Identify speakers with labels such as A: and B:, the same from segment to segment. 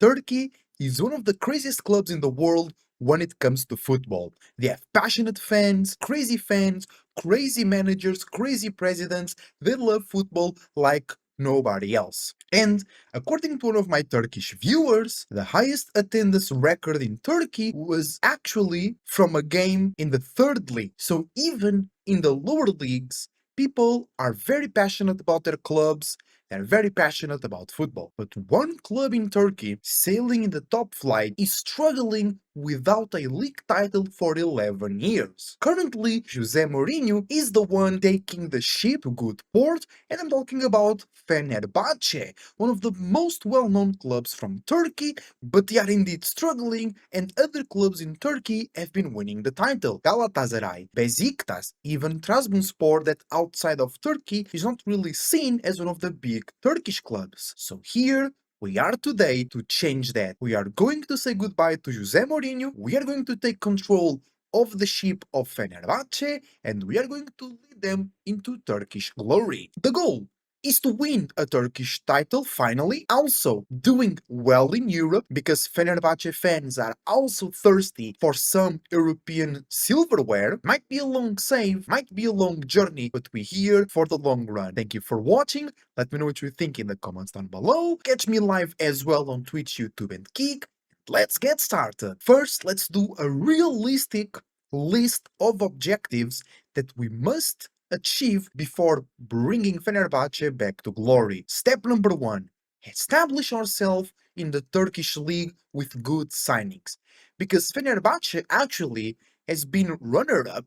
A: Turkey is one of the craziest clubs in the world when it comes to football. They have passionate fans, crazy managers, crazy presidents. They love football like nobody else. And according to one of my Turkish viewers, the highest attendance record in Turkey was actually from a game in the third league. So even in the lower leagues, people are very passionate about their clubs. They're very passionate about football. But one club in Turkey, sailing in the top flight, is struggling without a league title for 11 years. Currently, Jose Mourinho is the one taking the ship to good port, and I'm talking about Fenerbahçe, one of the most well-known clubs from Turkey, but they are indeed struggling, and other clubs in Turkey have been winning the title. Galatasaray, Besiktas, even Trabzonspor, that outside of Turkey is not really seen as one of the big Turkish clubs. So here we are today to change that. We are going to say goodbye to Jose Mourinho. We are going to take control of the ship of Fenerbahce, and we are going to lead them into Turkish glory. The goal is to win a Turkish title finally, also doing well in Europe because Fenerbahce fans are also thirsty for some European silverware. Might be a long save, might be a long journey, but we're here for the long run. Thank you for watching. Let me know what you think in the comments down below. Catch me live as well on Twitch, YouTube, and Kick. Let's get started. First, let's do a realistic list of objectives that we must achieve before bringing Fenerbahce back to glory. Step number one, establish ourselves in the Turkish league with good signings. Because Fenerbahce actually has been runner-up,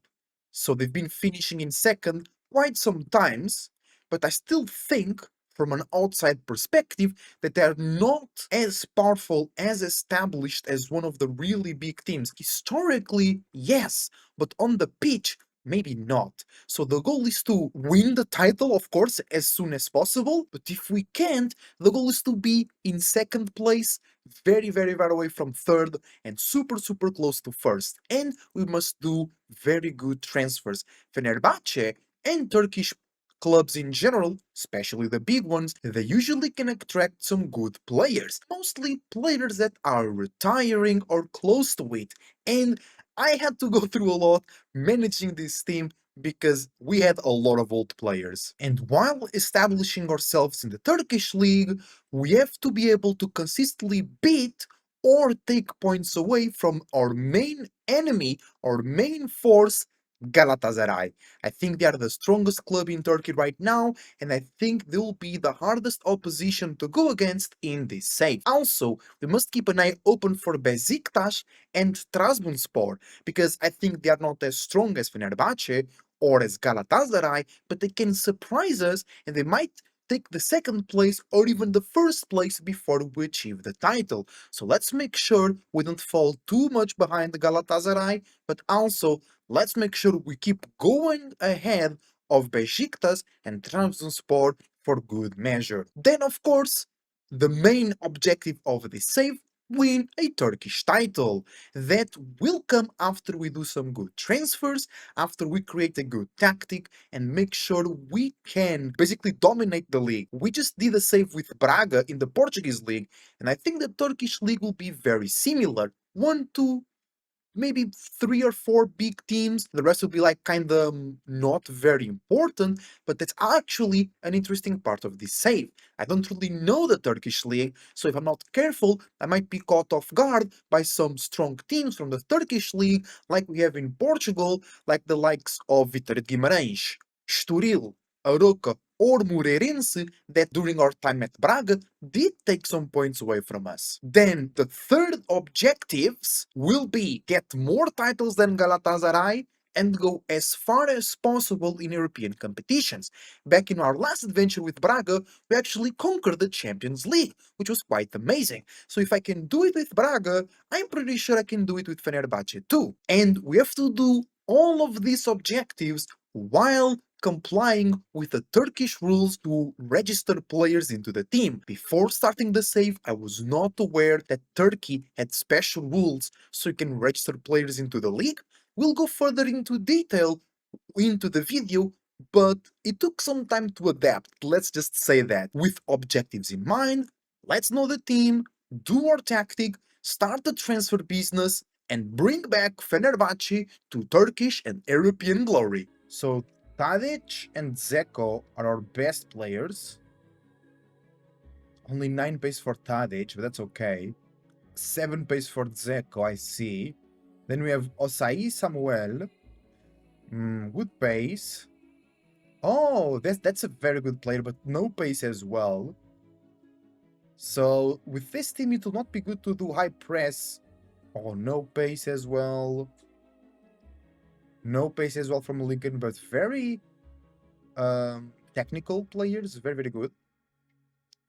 A: so they've been finishing in second quite some times, but I still think from an outside perspective that they are not as powerful, as established as one of the really big teams. Historically, yes, but on the pitch, maybe not. So the goal is to win the title, of course, as soon as possible. But if we can't, the goal is to be in second place, very, very far away from third, and super, super close to first. And we must do very good transfers. Fenerbahce and Turkish clubs in general, especially the big ones, they usually can attract some good players. Mostly players that are retiring or close to it. And I had to go through a lot managing this team because we had a lot of old players. And while establishing ourselves in the Turkish league, we have to be able to consistently beat or take points away from our main enemy, our main force, Galatasaray. I think they are the strongest club in Turkey right now, and I think they will be the hardest opposition to go against in this save. Also, we must keep an eye open for Besiktas and Trabzonspor, because I think they are not as strong as Fenerbahce or as Galatasaray, but they can surprise us and they might take the second place or even the first place before we achieve the title. So let's make sure we don't fall too much behind the Galatasaray, but also let's make sure we keep going ahead of Besiktas and Trabzonspor for good measure. Then, of course, the main objective of this save, win a Turkish title. That will come after we do some good transfers, after we create a good tactic and make sure we can basically dominate the league. We just did a save with Braga in the Portuguese league, and I think the Turkish league will be very similar. 1-2 maybe three or four big teams. The rest will be like kind of not very important, but that's actually an interesting part of this save. I don't really know the Turkish league, so if I'm not careful, I might be caught off guard by some strong teams from the Turkish league, like we have in Portugal, like the likes of Vitória de Guimarães, Estoril, Aroca, or Moreirense that during our time at Braga did take some points away from us. Then the third objectives will be get more titles than Galatasaray and go as far as possible in European competitions. Back in our last adventure with Braga, we actually conquered the Champions League, which was quite amazing. So if I can do it with Braga, I'm pretty sure I can do it with Fenerbahce too. And we have to do all of these objectives while complying with the Turkish rules to register players into the team. Before starting the save, I was not aware that Turkey had special rules so you can register players into the league. We'll go further into detail into the video, but it took some time to adapt, let's just say that. With objectives in mind, let's know the team, do our tactic, start the transfer business, and bring back Fenerbahçe to Turkish and European glory. So Tadic and Zeko are our best players. Only 9 pace for Tadic, but that's okay. 7 pace for Zeko, I see. Then we have Osai Samuel. Good pace. Oh, that's a very good player, but no pace as well. So with this team, it will not be good to do high press. Oh, no pace as well. No pace as well from Lincoln, but very technical players. Very, very good.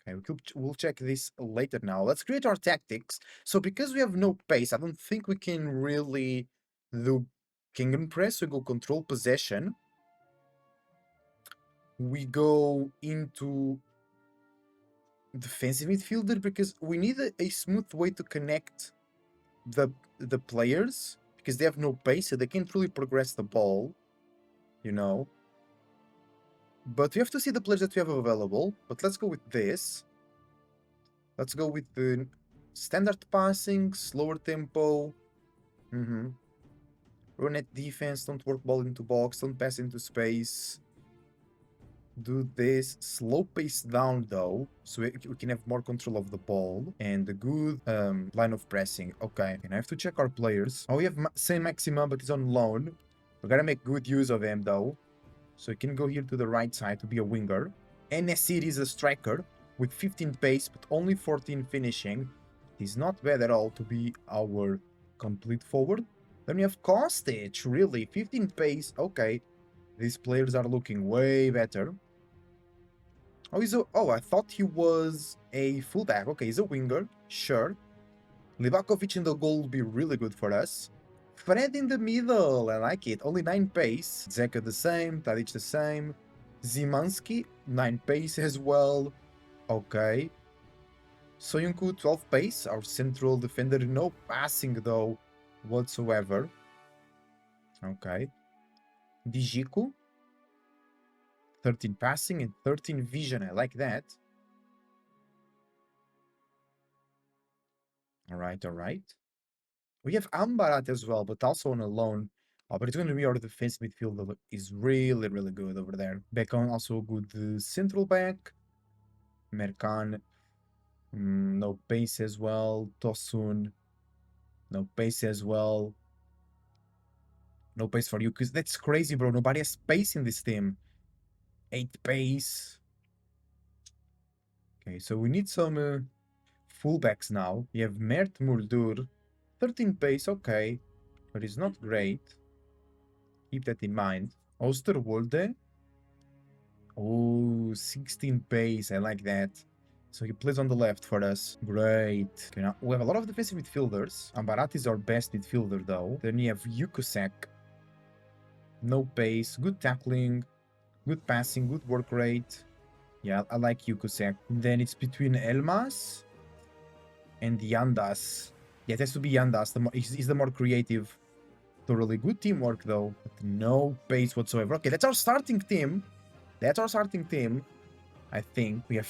A: Okay, we'll check this later now. Let's create our tactics. So because we have no pace, I don't think we can really do king and press. We go control possession. We go into defensive midfielder because we need a smooth way to connect the players because they have no pace, so they can't really progress the ball, you know. But we have to see the players that we have available. But let's go with this. Let's go with the standard passing, slower tempo. Run at defense, don't work ball into box, don't pass into space. Do this slow pace down though, so we can have more control of the ball and a good line of pressing. Okay, and I have to check our players. Oh, we have same Maxima, but he's on loan. We gotta make good use of him though. So he can go here to the right side to be a winger. NSC is a striker with 15 pace, but only 14 finishing. He's not bad at all to be our complete forward. Then we have Kostic, really, 15 pace. Okay, these players are looking way better. Oh, I thought he was a fullback. Okay, he's a winger, sure. Livakovic in the goal will be really good for us. Fred in the middle, I like it. Only 9 pace. Zeka the same, Tadic the same. Zimanski, 9 pace as well. Okay. Soyuncu, 12 pace, our central defender. No passing though, whatsoever. Okay. Dijiku, 13 passing and 13 vision. I like that. All right. We have Ambarat as well, but also on a loan. Oh, but it's going to be our defense midfielder is really, really good over there. Beckham also a good central back. Merkan, no pace as well. Tosun, no pace as well. No pace for you, because that's crazy, bro. Nobody has pace in this team. 8 pace. Okay, so we need some fullbacks now. We have Mert Muldur, 13 pace, okay, but it's not great. Keep that in mind. Osterwolde. Oh, 16 pace. I like that. So he plays on the left for us. Great. Okay, now we have a lot of defensive midfielders. Ambarat is our best midfielder, though. Then you have Yukusek. No pace. Good tackling. Good passing. Good work rate. Yeah, I like Yukusek. Then it's between Elmas and Yandas. Yeah, it has to be Yandas. He's the more creative. Thoroughly good teamwork, though. But no pace whatsoever. Okay, that's our starting team. That's our starting team. I think we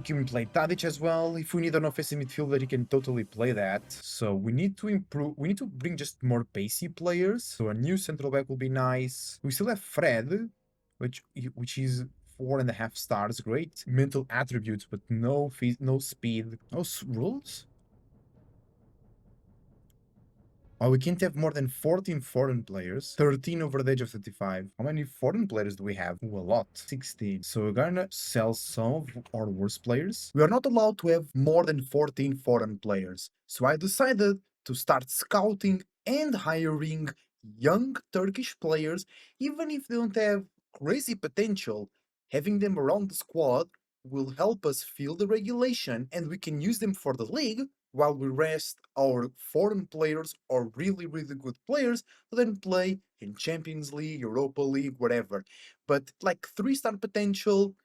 A: can play Tadic as well. If we need an offensive midfielder, he can totally play that. So we need to improve. We need to bring just more pacey players. So a new central back will be nice. We still have Fred, which is 4.5 stars. Great mental attributes, but no speed. No rules. Oh, we can't have more than 14 foreign players, 13 over the age of 35. How many foreign players do we have? Ooh, a lot. 16. So we're gonna sell some of our worst players. We are not allowed to have more than 14 foreign players. So I decided to start scouting and hiring young Turkish players, even if they don't have crazy potential. Having them around the squad will help us fill the regulation and we can use them for the league while we rest our foreign players or really, really good players who then play in Champions League, Europa League, whatever. But like 3-star potential,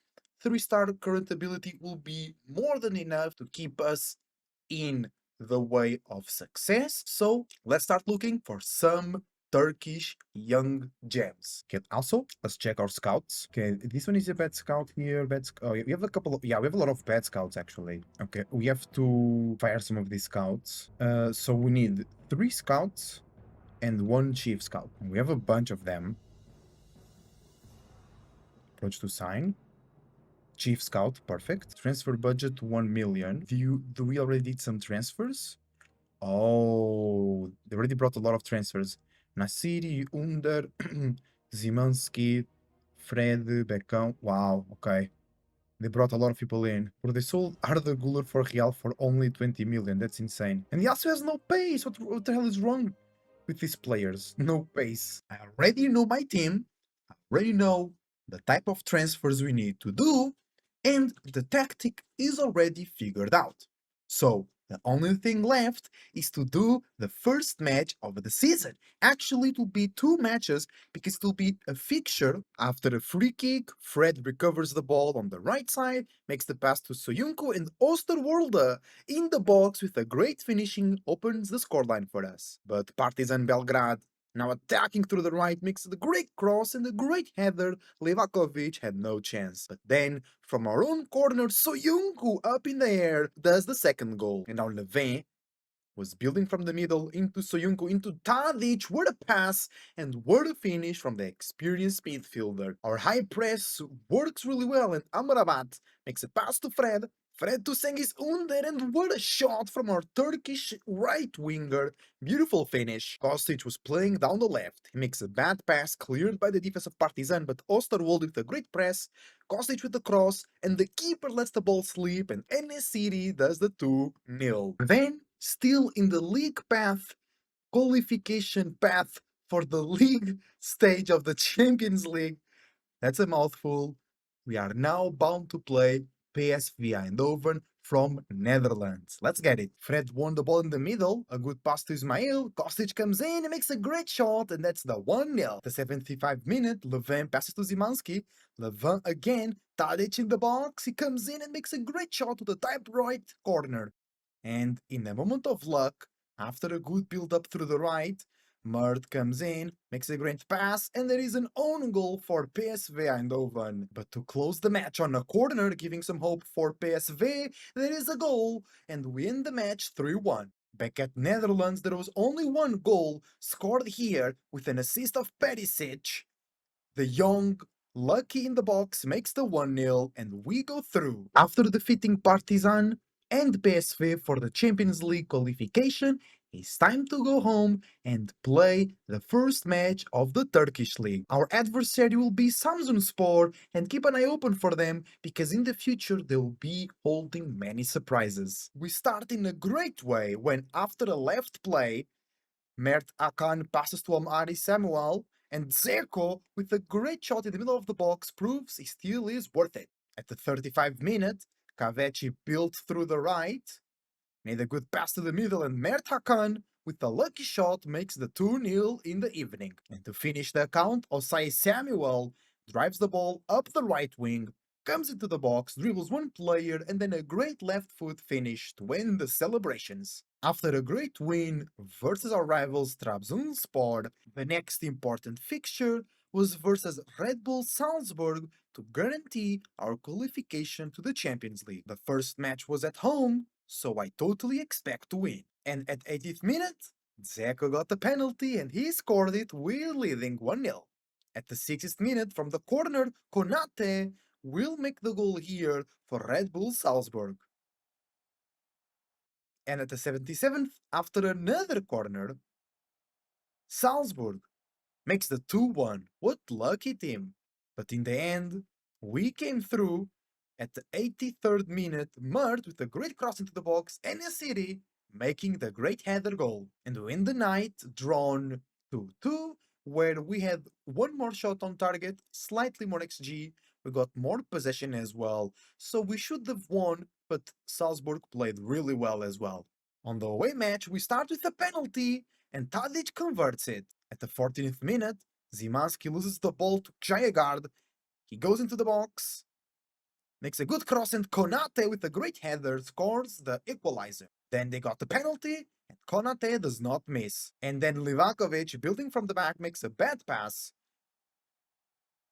A: 3-star current ability will be more than enough to keep us in the way of success. So let's start looking for some Turkish young gems. Okay, also, let's check our scouts. Okay, this one is a bad scout here. Oh, we have a couple of, yeah, we have a lot of bad scouts actually. Okay, we have to fire some of these scouts. So we need 3 scouts and 1 chief scout. We have a bunch of them. Approach to sign. Chief scout, perfect. Transfer budget 1 million. Do we already did some transfers? Oh, they already brought a lot of transfers. Nasiri, Under, Zimanski, Fred, Beckham. Wow, okay. They brought a lot of people in. But they sold Arda Güler for Real for only 20 million. That's insane. And he also has no pace. What the hell is wrong with these players? No pace. I already know my team. I already know the type of transfers we need to do. And the tactic is already figured out. So the only thing left is to do the first match of the season. Actually, it will be 2 matches because it will be a fixture. After a free kick, Fred recovers the ball on the right side, makes the pass to Soyuncu, and Osterwolde in the box with a great finishing opens the scoreline for us. But Partizan Belgrade, now attacking through the right, makes the great cross and the great header. Livakovic had no chance. But then, from our own corner, Soyuncu up in the air does the second goal. And now Levin was building from the middle into Soyuncu, into Tadic, what a pass, and what a finish from the experienced midfielder. Our high press works really well, and Amrabat makes a pass to Fred. Fred to Cengiz Under, and what a shot from our Turkish right winger. Beautiful finish. Kostic was playing down the left. He makes a bad pass cleared by the defense of Partizan, but Osterwolde with a great press, Kostic with the cross, and the keeper lets the ball slip, and City does the 2-0. Then, still in the league path, qualification path for the league stage of the Champions League, that's a mouthful. We are now bound to play PSV Eindhoven from Netherlands. Let's get it. Fred won the ball in the middle. A good pass to Ismail. Kostic comes in and makes a great shot, and that's the 1-0. The 75th minute, Levin passes to Zimanski. Levin again. Tadic in the box. He comes in and makes a great shot to the top right corner. And in a moment of luck, after a good build up through the right, Mert comes in, makes a great pass, and there is an own goal for PSV Eindhoven. But to close the match on a corner, giving some hope for PSV, there is a goal, and we end the match 3-1. Back at Netherlands, there was only 1 goal scored here with an assist of Perisic. The young, lucky in the box makes the 1-0 and we go through. After defeating Partizan and PSV for the Champions League qualification, it's time to go home and play the first match of the Turkish League. Our adversary will be Samsunspor, and keep an eye open for them because in the future they will be holding many surprises. We start in a great way when after a left play, Mert Akan passes to Amari Samuel, and Zeko, with a great shot in the middle of the box, proves he still is worth it. At the 35th minute, Kaveci built through the right, made a good pass to the middle, and Mert Hakan, with a lucky shot, makes the 2-0 in the evening. And to finish the account, Osai Samuel drives the ball up the right wing, comes into the box, dribbles 1 player, and then a great left foot finish to end the celebrations. After a great win versus our rivals Trabzonspor, the next important fixture was versus Red Bull Salzburg to guarantee our qualification to the Champions League. The first match was at home, so I totally expect to win. And at 80th minute, Zeko got the penalty and he scored it, we're leading 1-0. At the 60th minute, from the corner, Konate will make the goal here for Red Bull Salzburg. And at the 77th, after another corner, Salzburg makes the 2-1. What lucky team! But in the end, we came through at the 83rd minute, Mert with a great cross into the box, and a City making the great header goal. And we win the night drawn 2-2, where we had 1 more shot on target, slightly more XG, we got more possession as well, so we should have won, but Salzburg played really well as well. On the away match, we start with a penalty, and Tadic converts it. At the 14th minute, Zimanski loses the ball to Jayagard. He goes into the box, makes a good cross, and Konate with a great header scores the equalizer. Then they got the penalty, and Konate does not miss. And then Livakovic, building from the back, makes a bad pass.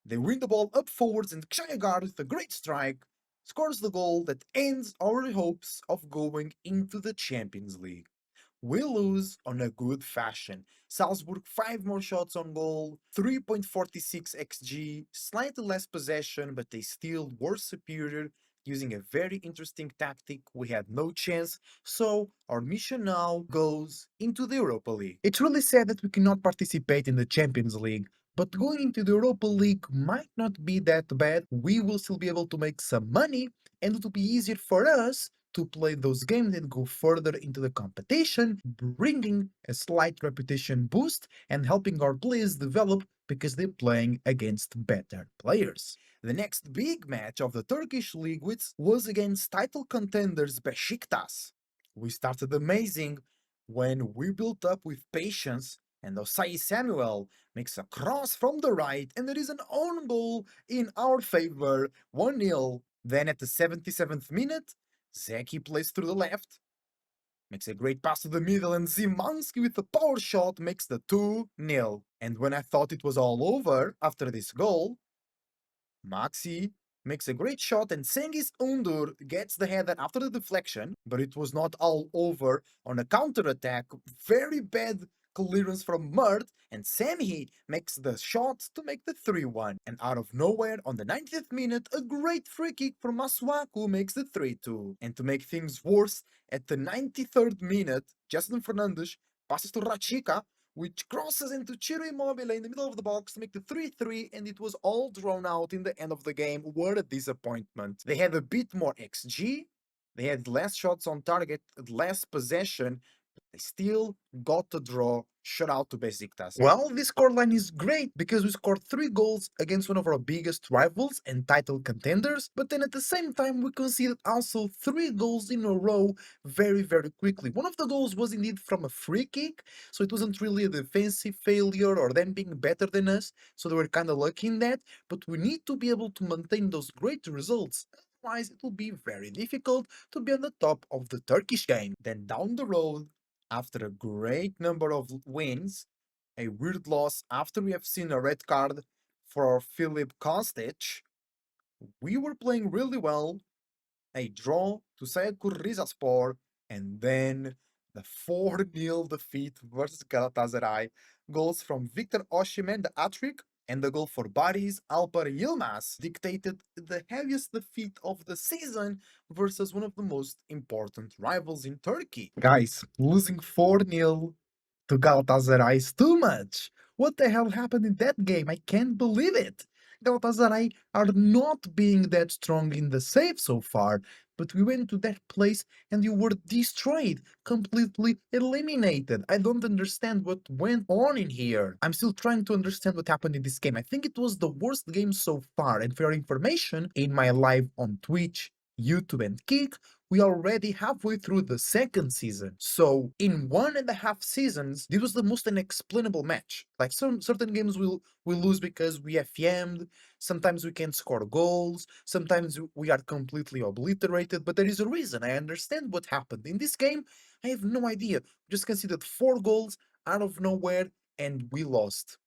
A: They win the ball up forwards, and Kshayagard, with a great strike, scores the goal that ends our hopes of going into the Champions League. We lose on a good fashion. Salzburg 5 more shots on goal, 3.46 xg, slightly less possession, but they still were superior using a very interesting tactic. We had no chance, so our mission now goes into the Europa League. It's really sad that we cannot participate in the Champions League, but going into the Europa League might not be that bad. We will still be able to make some money, and it will be easier for us to play those games and go further into the competition, bringing a slight reputation boost and helping our players develop because they're playing against better players. The next big match of the Turkish league was against title contenders Besiktas. We started amazing when we built up with patience and Osai Samuel makes a cross from the right and there is an own goal in our favor, 1-0. Then at the 77th minute, Zeki plays through the left, makes a great pass to the middle, and Zimanski with a power shot makes the 2-0. And when I thought it was all over after this goal, Maxi makes a great shot and Cengiz Undur gets the header after the deflection, but it was not all over on a counter-attack. Very bad clearance from Mert, and Semih makes the shot to make the 3-1. And out of nowhere, on the 90th minute, a great free kick from Masuaku makes the 3-2. And to make things worse, at the 93rd minute, Justin Fernandes passes to Rachika, which crosses into Ciro Immobile in the middle of the box to make the 3-3, and it was all drawn out in the end of the game. What a disappointment. They had a bit more XG, they had less shots on target, less possession, but they still got the draw. Shout out to Besiktas. Well, this scoreline is great because we scored 3 goals against one of our biggest rivals and title contenders, but then at the same time we conceded also 3 goals in a row very, very quickly. One of the goals was indeed from a free kick, so it wasn't really a defensive failure or them being better than us, so they were kind of lucky in that, but we need to be able to maintain those great results. Otherwise, it will be very difficult to be on the top of the Turkish game. Then down the road, after a great number of wins, a weird loss after we have seen a red card for Filip Kostic, we were playing really well, a draw to Saykur Rizaspor, and then the 4-0 defeat versus Galatasaray. Goals from Victor Osimhen, the hat-trick, and the goal for Baris Alper Yilmaz dictated the heaviest defeat of the season versus one of the most important rivals in Turkey. Guys, losing 4-0 to Galatasaray is too much. What the hell happened in that game? I can't believe it. Galatasaray are not being that strong in the save so far, but we went to that place and you were destroyed, completely eliminated. I don't understand what went on in here. I'm still trying to understand what happened in this game. I think it was the worst game so far, and for your information, in my live on Twitch, YouTube, and Kick, we are already halfway through the second season. So in 1.5 seasons, this was the most unexplainable match. Like some certain games we lose because we FM'd, sometimes we can't score goals, sometimes we are completely obliterated, but there is a reason. I understand what happened. In this game, I have no idea. We just conceded 4 goals out of nowhere and we lost.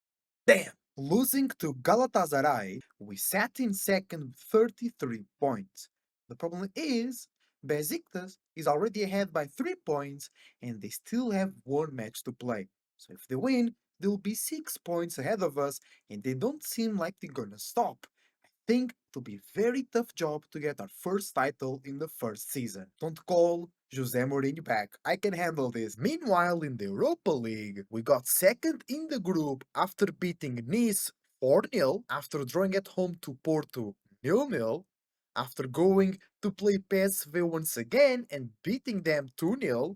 A: Damn! Losing to Galatasaray, we sat in second with 33 points. The problem is, Besiktas is already ahead by 3 points and they still have one match to play. So if they win, they'll be 6 points ahead of us and they don't seem like they're gonna stop. I think it'll be a very tough job to get our first title in the first season. Don't call Jose Mourinho back. I can handle this. Meanwhile, in the Europa League, we got second in the group after beating Nice 4-0, after drawing at home to Porto 0-0, after going to play PSV once again and beating them 2-0.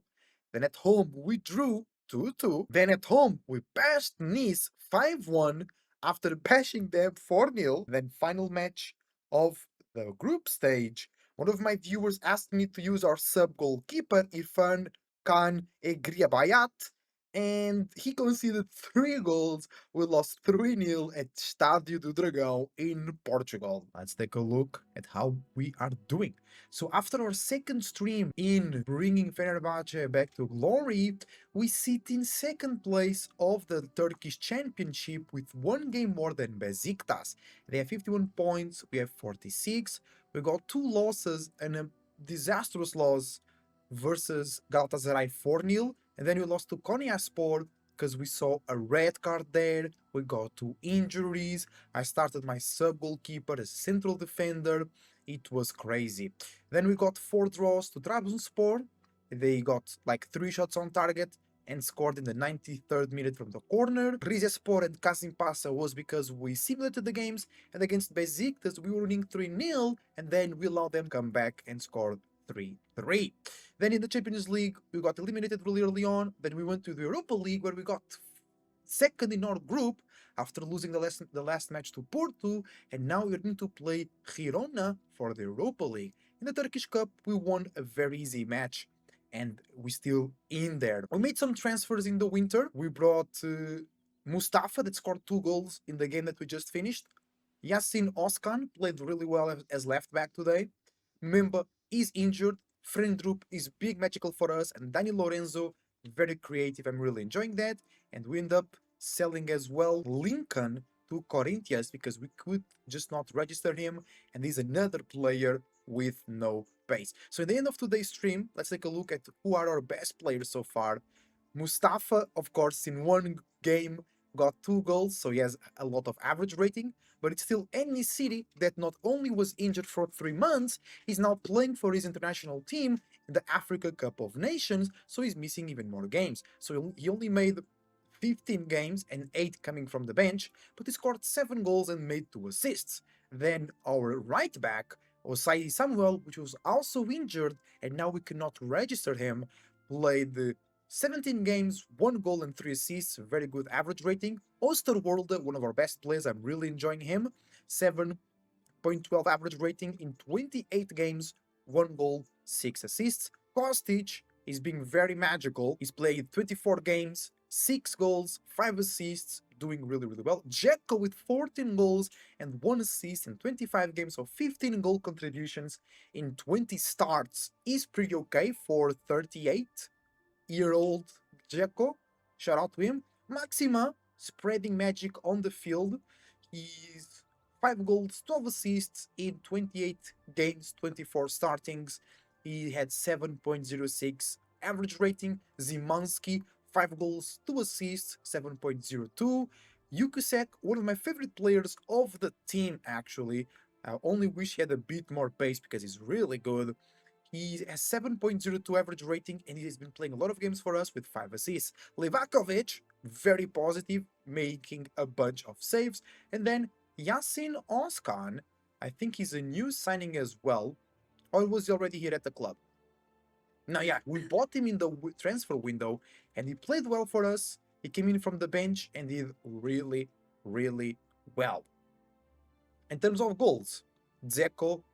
A: Then at home we drew 2-2. Then at home we passed Nice 5-1 after bashing them 4-0. Then final match of the group stage. One of my viewers asked me to use our sub goalkeeper Irfan Khan Egriabayat, and he conceded 3 goals. We lost 3-0 at Estádio do Dragão in Portugal. Let's take a look at how we are doing. So after our second stream in bringing Fenerbahçe back to glory, we sit in second place of the Turkish Championship with 1 game more than Besiktas. They have 51 points, we have 46. We got 2 losses and a disastrous loss versus Galatasaray 4-0, and then we lost to Konyaspor because we saw a red card there. We got 2 injuries. I started my sub goalkeeper as central defender. It was crazy. Then we got 4 draws to Trabzonspor. They got like 3 shots on target and scored in the 93rd minute from the corner. Rizespor and Kasim Pasa was because we simulated the games, and against Besiktas we were winning 3-0, and then we allowed them to come back and score 3-3. Then in the Champions League, we got eliminated really early on. Then we went to the Europa League, where we got second in our group after losing the last match to Porto, and now we're going to play Girona for the Europa League. In the Turkish Cup, we won a very easy match, and we're still in there. We made some transfers in the winter. We brought Mustafa, that scored 2 goals in the game that we just finished. Yasin Oskan played really well as left back today. Memba is injured. Frendrup is big magical for us, and Dani Lorenzo, very creative. I'm really enjoying that. And we end up selling as well Lincoln to Corinthians because we could just not register him, and he's another player with no pace. So at the end of today's stream, let's take a look at who are our best players so far. Mustafa, of course, in 1 game got 2 goals, so he has a lot of average rating, but it's still any city that not only was injured for 3 months, he's now playing for his international team in the Africa Cup of Nations, so he's missing even more games. So he only made 15 games and 8 coming from the bench, but he scored 7 goals and made 2 assists. Then our right back, Osai Samuel, which was also injured, and now we cannot register him, played 17 games, 1 goal and 3 assists, very good average rating. Osterwolde, one of our best players, I'm really enjoying him. 7.12 average rating in 28 games, 1 goal, 6 assists. Kostic is being very magical. He's played 24 games, 6 goals, 5 assists, doing really, really well. Dzeko with 14 goals and 1 assist in 25 games, so 15 goal contributions in 20 starts is pretty okay for 38-year-old Dzeko. Shout out to him. Maxima spreading magic on the field. He's 5 goals, 12 assists in 28 games, 24 startings. He had 7.06 average rating. Zimanski, 5 goals, 2 assists, 7.02. Yukusek, one of my favorite players of the team, actually. I only wish he had a bit more pace because he's really good. He has 7.02 average rating, and he has been playing a lot of games for us with 5 assists. Livakovic, very positive, making a bunch of saves. And then Yasin Oskan, I think he's a new signing as well. Or was he already here at the club? No, yeah, we bought him in the transfer window, and he played well for us. He came in from the bench and did really, really well. In terms of goals, Dzeko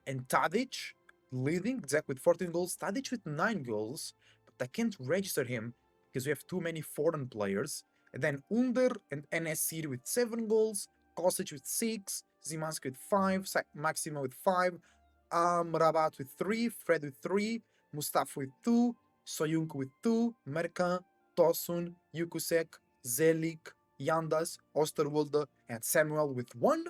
A: and Tadic leading. Dzeko with 14 goals, Tadic with 9 goals, but I can't register him because we have too many foreign players. And then Under and NSC with 7 goals, Kostic with 6, Zimanski with 5, Maxima with 5, Rabat with 3, Fred with 3, Mustafa with 2, Soyuncu with 2, Merkan, Tosun, Yukusek, Zelik, Yandas, Osterwolde, and Samuel with 1.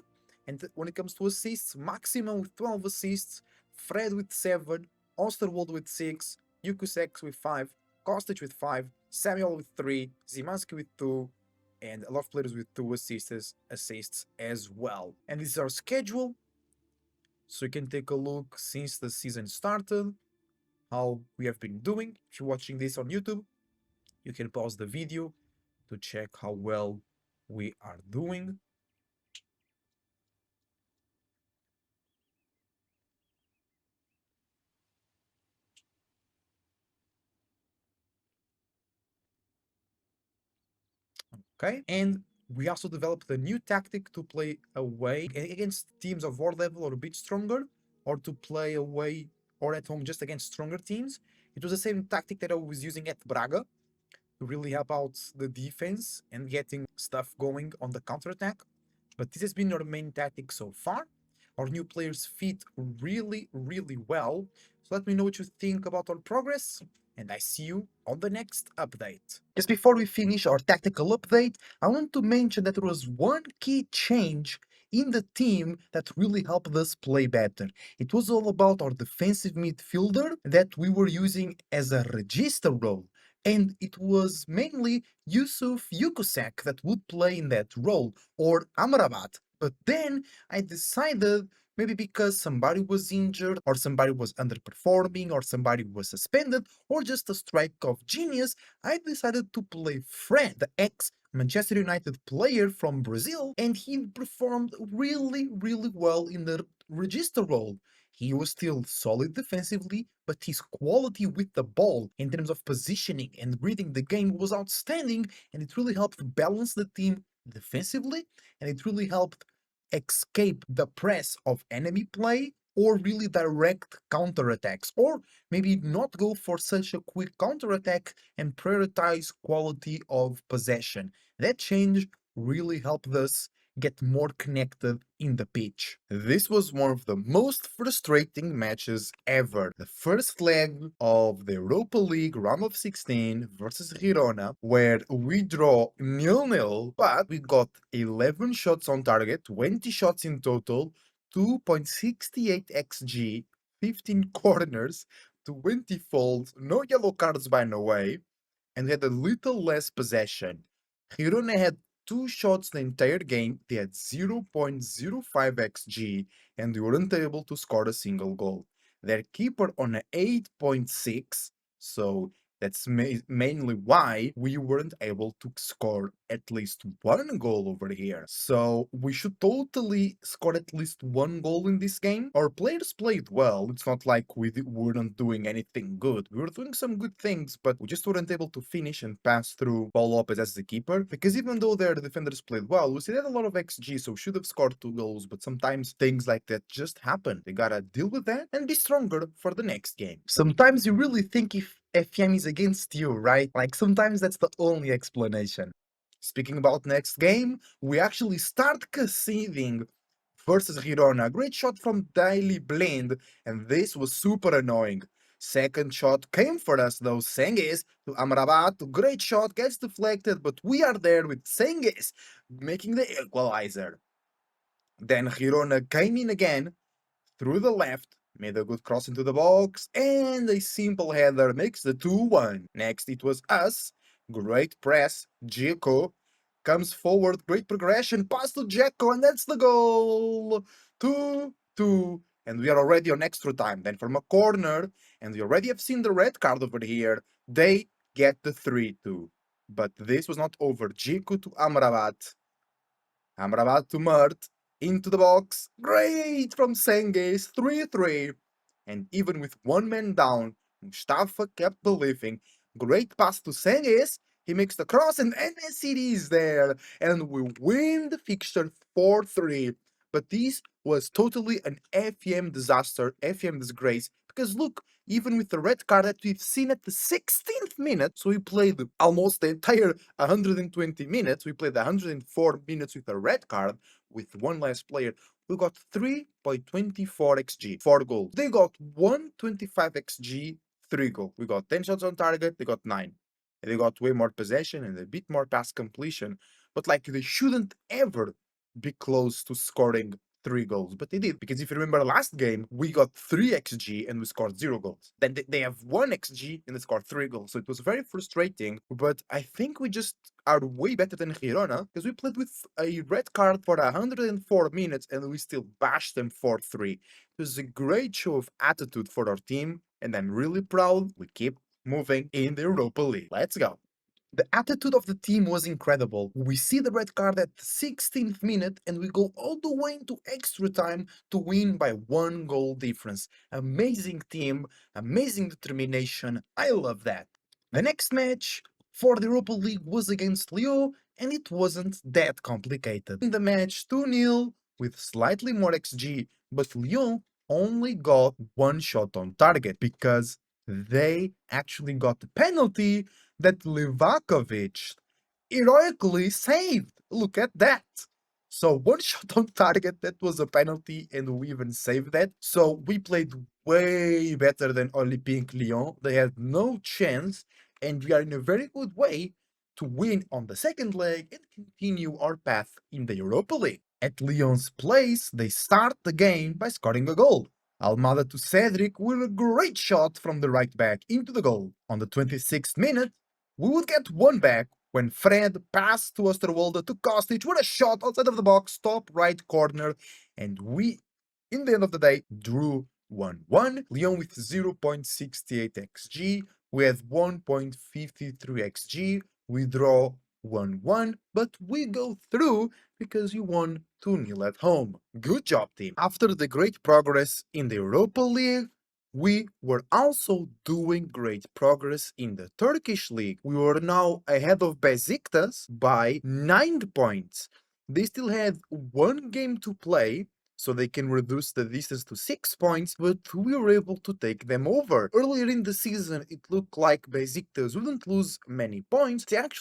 A: And when it comes to assists, Maxima with 12 assists, Fred with 7, Osterwolde with 6, Yukusek with 5, Kostic with 5, Samuel with 3, Zimanski with 2, and a lot of players with 2 assists as well. And this is our schedule, so you can take a look since the season started, how we have been doing. If you're watching this on YouTube, you can pause the video to check how well we are doing. Okay, and we also developed a new tactic to play away against teams of our level or a bit stronger, or to play away or at home just against stronger teams. It was the same tactic that I was using at Braga. really help out the defense and getting stuff going on the counterattack. But this has been our main tactic so far. Our new players fit really, really well. So let me know what you think about our progress, and I see you on the next update. Just before we finish our tactical update, I want to mention that there was one key change in the team that really helped us play better. It was all about our defensive midfielder that we were using as a register role. And it was mainly Yusuf Yukusek that would play in that role, or Amrabat. But then I decided, maybe because somebody was injured, or somebody was underperforming, or somebody was suspended, or just a strike of genius, I decided to play Fred, the ex Manchester United player from Brazil, and he performed really, really well in the register role. He was still solid defensively, but his quality with the ball in terms of positioning and reading the game was outstanding, and it really helped balance the team defensively, and it really helped escape the press of enemy play or really direct counterattacks, or maybe not go for such a quick counterattack and prioritize quality of possession. That change really helped us get more connected in the pitch. This was one of the most frustrating matches ever. The first leg of the Europa League round of 16 versus Girona, where we draw 0-0, but we got 11 shots on target, 20 shots in total, 2.68 xg, 15 corners, 20 faults, no yellow cards by the way, and had a little less possession. Girona had two shots the entire game, they had 0.05 xg, and they weren't able to score a single goal. Their keeper on a 8.6, so that's mainly why we weren't able to score at least one goal over here. So we should totally score at least one goal in this game. Our players played well. It's not like we weren't doing anything good. We were doing some good things, but we just weren't able to finish and pass through Paul Lopez as the keeper. Because even though their defenders played well, we still had a lot of XG, so we should have scored two goals. But sometimes things like that just happen. They gotta deal with that and be stronger for the next game. Sometimes you really think if FM is against you, right? Like sometimes that's the only explanation. Speaking about next game, we actually start conceding versus Girona. Great shot from Daily Blind, and this was super annoying. Second shot came for us though. Senges to Amrabat. Great shot, gets deflected, but we are there with Senges making the equalizer. Then Girona came in again through the left, made a good cross into the box, and a simple header makes the 2-1. Next, it was us. Great press. Dzeko comes forward, great progression, pass to Dzeko, and that's the goal. 2-2. And we are already on extra time. Then from a corner, and we already have seen the red card over here, they get the 3-2. But this was not over. Dzeko to Amrabat. Amrabat to Mert, into the box, great from Senges, 3-3. And even with one man down, Mustafa kept believing. Great pass to Senges, he makes the cross and NSCD is there. And we win the fixture 4-3. But this was totally an FEM disaster, FEM disgrace. Because look, even with the red card that we've seen at the 16th minute, so we played almost the entire 120 minutes, we played 104 minutes with a red card, with one less player, we got 3.24 xg, 4 goals. They got 125 xg, 3 goals. We got 10 shots on target, they got 9. They got way more possession and a bit more pass completion, but like they shouldn't ever be close to scoring 3 goals, but they did. Because if you remember last game, we got 3 xg and we scored 0 goals. Then they have 1 xg and they scored 3 goals. So it was very frustrating, but I think we just are way better than Girona because we played with a red card for 104 minutes and we still bashed them 4-3. It was a great show of attitude for our team, and I'm really proud we keep moving in the Europa League. Let's go. The attitude of the team was incredible. We see the red card at the 16th minute and we go all the way into extra time to win by 1 goal difference. Amazing team, amazing determination. I love that. The next match for the Europa League was against Lyon, and it wasn't that complicated. In the match 2-0 with slightly more XG, but Lyon only got one shot on target because they actually got the penalty that Livakovic heroically saved. Look at that. So one shot on target, that was a penalty, and we even saved that. So we played way better than Olympique Lyon. They had no chance, and we are in a very good way to win on the second leg and continue our path in the Europa League. At Lyon's place, they start the game by scoring a goal. Almada to Cedric with a great shot from the right back into the goal. On the 26th minute, we would get one back when Fred passed to Osterwolde to Kostic with a shot outside of the box, top right corner, and we, in the end of the day, drew 1-1. Lyon with 0.68 xg, we have 1.53 xg, we draw 1-1, but we go through because you won 2-0 at home. Good job, team. After the great progress in the Europa League, we were also doing great progress in the Turkish league. We were now ahead of Besiktas by 9 points. They still had one game to play, so they can reduce the distance to 6 points, but we were able to take them over. Earlier in the season, it looked like Besiktas wouldn't lose many points. They had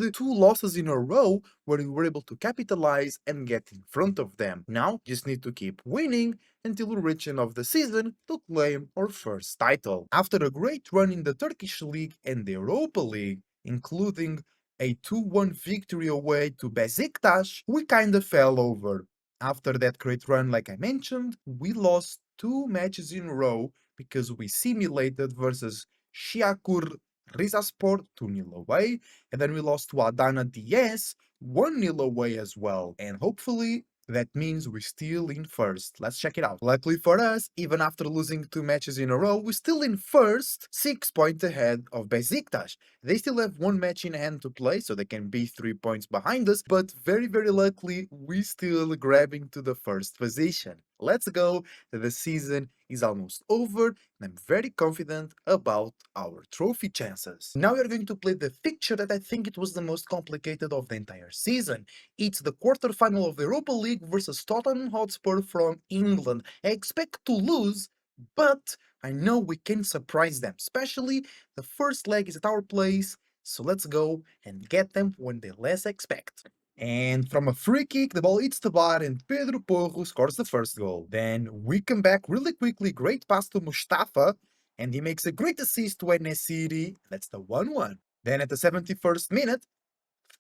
A: 2 losses in a row where we were able to capitalize and get in front of them. Now, just need to keep winning until we reach the end of the season to claim our first title. After a great run in the Turkish League and the Europa League, including a 2-1 victory away to Besiktas, we kinda fell over. After that great run, like I mentioned, we lost 2 matches in a row because we simulated versus Şiakur Rizaspor 2-0 away, and then we lost to Adana DS 1-0 away as well. And hopefully that means we're still in first. Let's check it out. Luckily for us, even after losing 2 matches in a row, we're still in first, 6 points ahead of Besiktas. They still have 1 match in hand to play, so they can be 3 points behind us, but very, very luckily, we're still grabbing to the first position. Let's go. The season is almost over, and I'm very confident about our trophy chances. Now we are going to play the fixture that I think it was the most complicated of the entire season. It's the quarterfinal of the Europa League versus Tottenham Hotspur from England. I expect to lose, but I know we can surprise them, especially the first leg is at our place, so let's go and get them when they less expect. And from a free kick, the ball hits the bar and Pedro Porro scores the first goal. Then we come back really quickly, great pass to Mustafa, and he makes a great assist to Enesiri. That's the 1-1. Then at the 71st minute,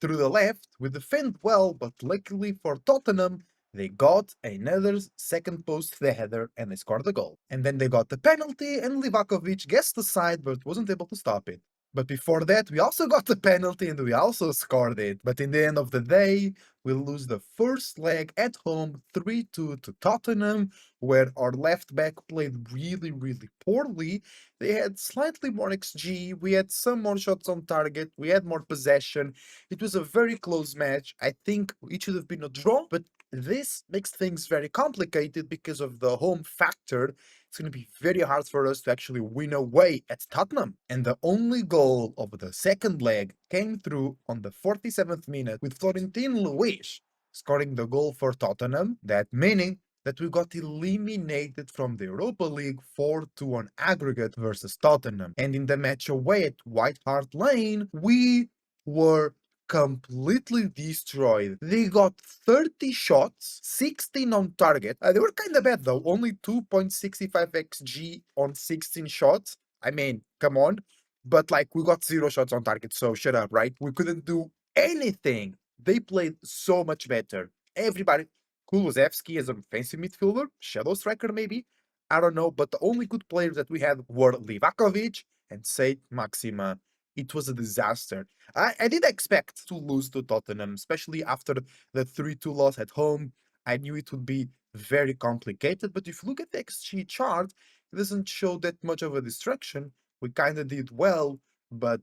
A: through the left, we defend well, but luckily for Tottenham, they got another second post the header and they scored the goal. And then they got the penalty and Livakovic guessed the side but wasn't able to stop it. But before that, we also got the penalty and we also scored it. But in the end of the day, we lose the first leg at home 3-2 to Tottenham, where our left back played really, really poorly. They had slightly more XG, we had some more shots on target, we had more possession. It was a very close match. I think it should have been a draw, but this makes things very complicated because of the home factor. It's going to be very hard for us to actually win away at Tottenham. And the only goal of the second leg came through on the 47th minute with Florentin Luis scoring the goal for Tottenham, that meaning that we got eliminated from the Europa League 4-2 on aggregate versus Tottenham. And in the match away at White Hart Lane, we were completely destroyed. They got 30 shots, 16 on target. They were kind of bad though, only 2.65 xg on 16 shots. I mean, come on. But like, we got 0 shots on target, so shut up, right? We couldn't do anything. They played so much better. Everybody, Kulusevski as a defensive midfielder, shadow striker maybe. I don't know, but the only good players that we had were Livakovic and Saint Maxima. It was a disaster. I did expect to lose to Tottenham, especially after the 3-2 loss at home. I knew it would be very complicated, but if you look at the XG chart, it doesn't show that much of a distraction. We kind of did well, but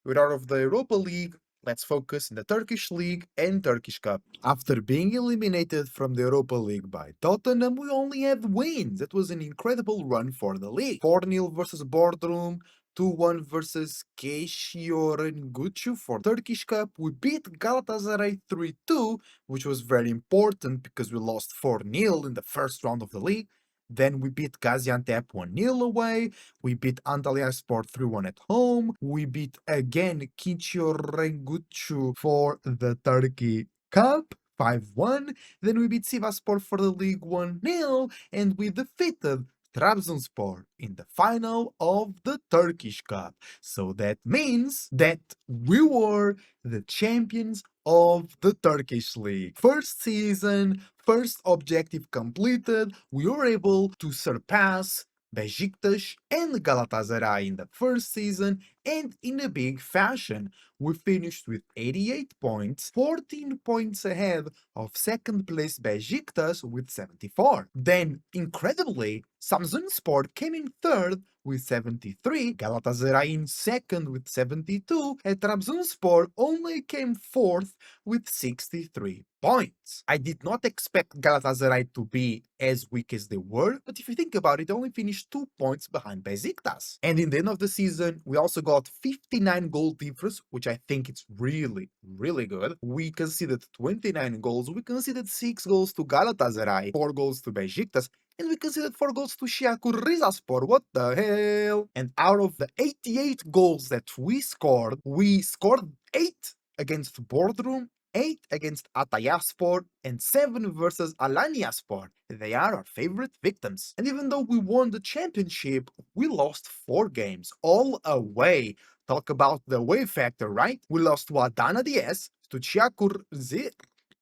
A: we're out of the Europa League. Let's focus in the Turkish League and Turkish Cup. After being eliminated from the Europa League by Tottenham, we only had wins. That was an incredible run for the league. 4-0 versus Boardroom, 2-1 versus Keşiörengucu for Turkish Cup. We beat Galatasaray 3-2, which was very important because we lost 4-0 in the first round of the league. Then we beat Gaziantep 1-0 away. We beat Antalyaspor 3-1 at home. We beat again Kichiorenguchu for the Turkey Cup 5-1. Then we beat Sivasspor for the league 1-0. And we defeated Trabzonspor in the final of the Turkish Cup. So that means that we were the champions of the Turkish League. First season, first objective completed, we were able to surpass Besiktas and Galatasaray in the first season, and in a big fashion. We finished with 88 points, 14 points ahead of second place Besiktas with 74. Then, incredibly, Samsunspor came in third with 73, Galatasaray in second with 72, and Trabzonspor only came fourth with 63 points. I did not expect Galatasaray to be as weak as they were, but if you think about it, they only finished 2 points behind Besiktas. And in the end of the season, we also got 59 goal difference, which I think it's really, really good. We conceded 29 goals, we conceded 6 goals to Galatasaray, 4 goals to Besiktas, and we conceded 4 goals to Çaykur Rizespor. What the hell? And out of the 88 goals that we scored 8 against Boardroom, 8 against Atayaspor, and 7 versus Alanyaspor. They are our favorite victims. And even though we won the championship, we lost 4 games, all away. Talk about the away factor, right? We lost to Adana DS, to Çaykur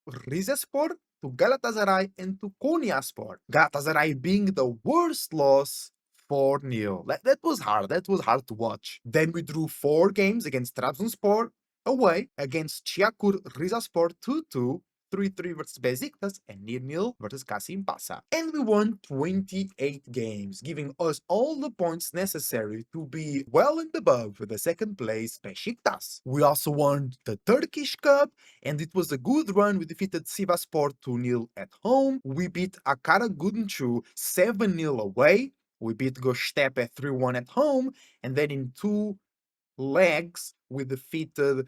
A: Rizespor, to Galatasaray, and to Konyaspor. Galatasaray being the worst loss, 4-0. That was hard. That was hard to watch. Then we drew 4 games against Trabzonspor, away against Çaykur Rizespor 2-2, 3-3 versus Besiktas, and 0-0 versus Kasimpasa. And we won 28 games, giving us all the points necessary to be well and above the second place Besiktas. We also won the Turkish Cup, and it was a good run. We defeated Sivasspor 2-0 at home. We beat Akaragümrük 7-0 away. We beat Göztepe 3-1 at home, and then in 2 legs, we defeated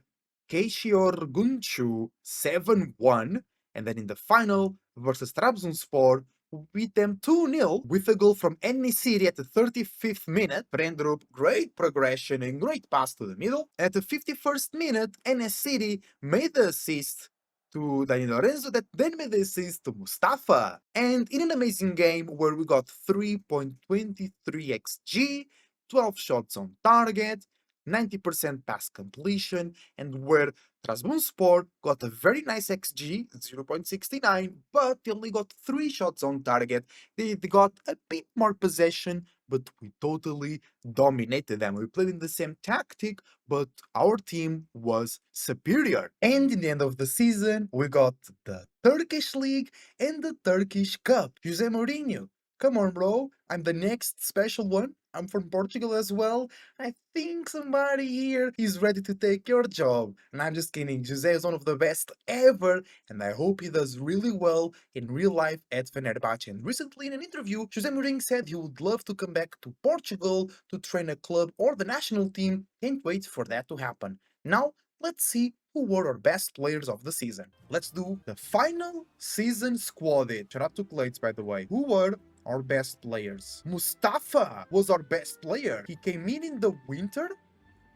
A: Keşiyorguncu 7-1, and then in the final versus Trabzonspor, we beat them 2-0 with a goal from En-Nesyri at the 35th minute. Frendrup, great progression and great pass to the middle. At the 51st minute, En-Nesyri made the assist to Dani Lorenzo that then made the assist to Mustafa. And in an amazing game where we got 3.23 xg, 12 shots on target, 90% pass completion, and where Trabzonspor got a very nice XG, 0.69, but they only got 3 shots on target. They got a bit more possession, but we totally dominated them. We played in the same tactic, but our team was superior. And in the end of the season, we got the Turkish League and the Turkish Cup. Jose Mourinho, come on, bro. I'm the next special one. I'm from Portugal as well. I think somebody here is ready to take your job. And I'm just kidding. Jose is one of the best ever, and I hope he does really well in real life at Fenerbahçe. And recently in an interview, Jose Mourinho said he would love to come back to Portugal to train a club or the national team. Can't wait for that to happen. Now, let's see who were our best players of the season. Let's do the final season squad. Shout out to Clates, by the way. Who were our best players? Mustafa was our best player. He came in the winter,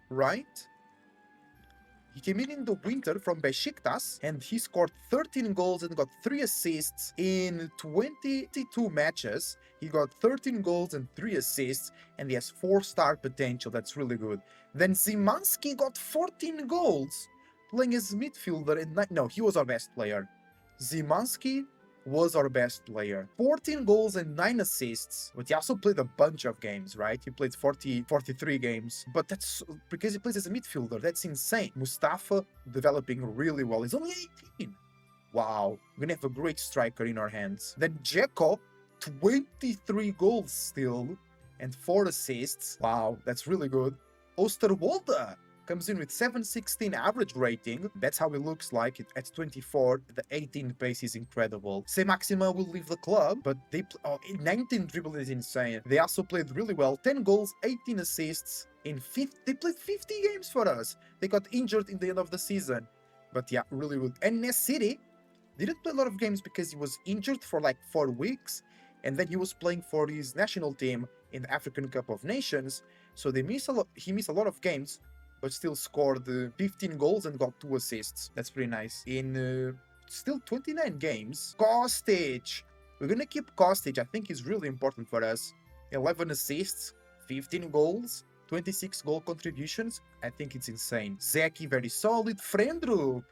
A: right? He came in the winter from Besiktas, and he scored 13 goals and got 3 assists in 22 matches. He got 13 goals and 3 assists, and he has 4-star potential. That's really good. Then Zimanski got 14 goals, playing as midfielder, and no, he was our best player. Zimanski was our best player. 14 goals and 9 assists, but he also played a bunch of games, right? He played 43 games, but that's because he plays as a midfielder. That's insane. Mustafa developing really well. He's only 18. Wow, we're gonna have a great striker in our hands. Then Dzeko, 23 goals still, and 4 assists. Wow, that's really good. Osterwolde comes in with 716 average rating. That's how it looks like at 24. The 18 pace is incredible. Say Maxima will leave the club, but they 19 dribble is insane. They also played really well. 10 goals, 18 assists in 50. They played 50 games for us. They got injured in the end of the season, but yeah, really good. And En-Nesyri didn't play a lot of games because he was injured for like 4 weeks, and then he was playing for his national team in the African Cup of Nations, so he missed a lot of games, but still scored 15 goals and got 2 assists. That's pretty nice. In still 29 games, Kostic. We're gonna keep Kostic. I think he's really important for us. 11 assists, 15 goals, 26 goal contributions. I think it's insane. Zeki, very solid. Frendrup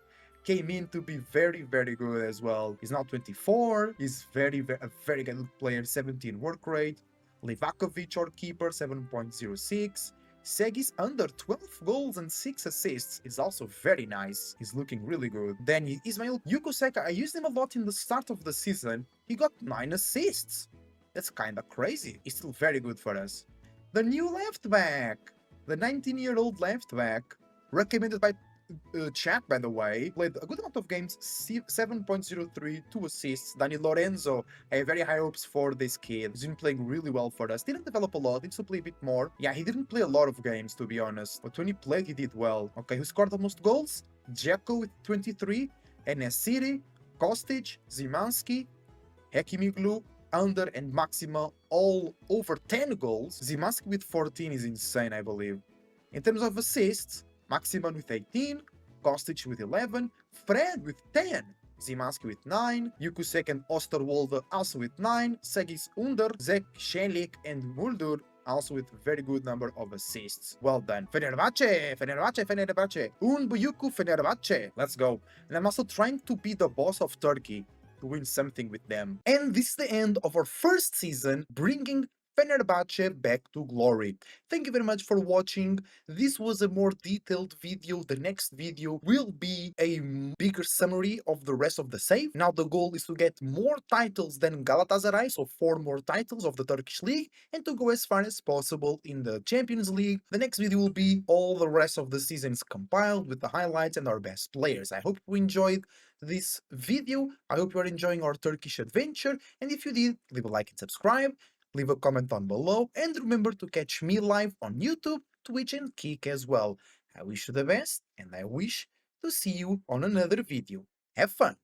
A: came in to be very, very good as well. He's now 24. He's a very good player, 17 work rate. Livakovic, our keeper, 7.06. Segis under 12 goals and 6 assists is also very nice. He's looking really good. Then Ismail Yukuseka, I used him a lot in the start of the season. He got 9 assists. That's kinda crazy. He's still very good for us. The new left back, the 19-year-old left back, recommended by chat, by the way, played a good amount of games, 7.03, 2 assists. Dani Lorenzo, I have very high hopes for this kid. He's been playing really well for us. Didn't develop a lot, needs to play a bit more. Yeah, he didn't play a lot of games, to be honest, but when he played, he did well. Okay, who scored the most goals? Dzeko with 23, Enesiri, Kostic, Zimanski, Hekimiglu, Under, and Maxima all over 10 goals. Zimanski with 14 is insane, I believe. In terms of assists, Maximan with 18, Kostic with 11, Fred with 10, Zimanski with 9, Yukusek and Osterwolde also with 9, Segis Under, Zek, Shelik, and Muldur also with a very good number of assists. Well done. Fenerbahçe, Fenerbahçe, Fenerbahçe. Buyuku Fenerbahçe. Let's go. And I'm also trying to be the boss of Turkey, to win something with them. And this is the end of our first season, bringing Fenerbahçe back to glory. Thank you very much for watching. This was a more detailed video. The next video will be a bigger summary of the rest of the save. Now the goal is to get more titles than Galatasaray, so 4 more titles of the Turkish league, and to go as far as possible in the Champions League. The next video will be all the rest of the seasons compiled with the highlights and our best players. I hope you enjoyed this video. I hope you are enjoying our Turkish adventure, and if you did, leave a like and subscribe. Leave a comment down below, and remember to catch me live on YouTube, Twitch, and Kick as well. I wish you the best, and I wish to see you on another video. Have fun!